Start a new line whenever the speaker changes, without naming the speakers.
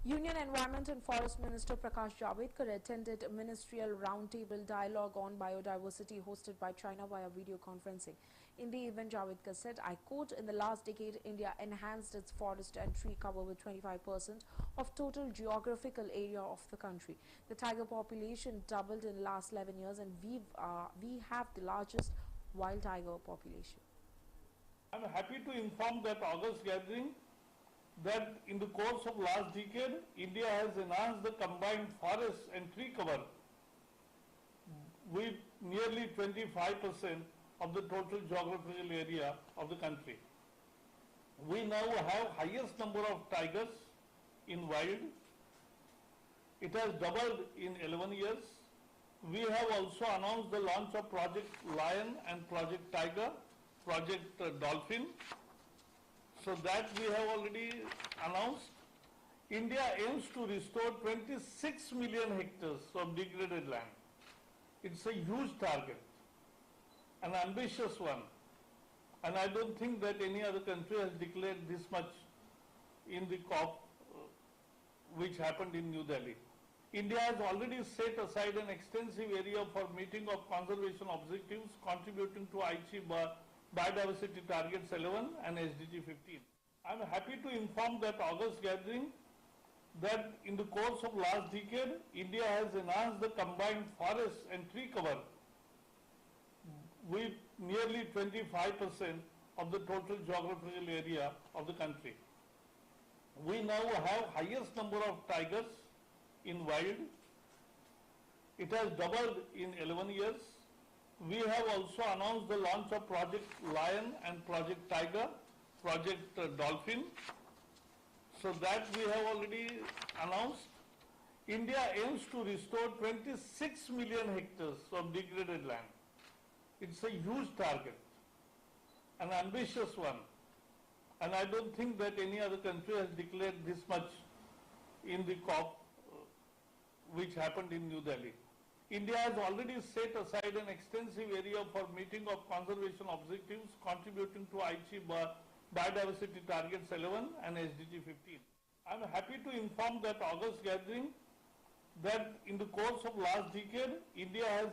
Union Environment and Forest Minister Prakash Javadekar attended a ministerial roundtable dialogue on biodiversity hosted by China via video conferencing. In the event, Javadekar said, I quote, in the last decade, India enhanced its forest and tree cover with 25% of total geographical area of the country. The tiger population doubled in the last 11 years and we have the largest wild tiger population.
I am happy to inform that August gathering that in the course of last decade, India has enhanced the combined forest and tree cover with nearly 25% of the total geographical area of the country. We now have highest number of tigers in wild. It has doubled in 11 years. We have also announced the launch of Project Lion and Project Tiger, Project Dolphin. So that we have already announced. India aims to restore 26 million hectares of degraded land. It's a huge target, an ambitious one. And I don't think that any other country has declared this much in the COP which happened in New Delhi. India has already set aside an extensive area for meeting of conservation objectives contributing to Aichi Biodiversity Targets 11 and SDG 15. I am happy to inform that August gathering that in the course of last decade, India has enhanced the combined forest and tree cover with nearly 25% of the total geographical area of the country. We now have highest number of tigers in wild. It has doubled in 11 years. We have also announced the launch of Project Lion and Project Tiger, Project Dolphin. So that we have already announced. India aims to restore 26 million hectares of degraded land. It's a huge target, an ambitious one. And I don't think that any other country has declared this much in the COP which happened in New Delhi. India has already set aside an extensive area for meeting of conservation objectives contributing to Aichi Biodiversity Targets 11 and SDG 15. I am happy to inform that August gathering that in the course of last decade, India has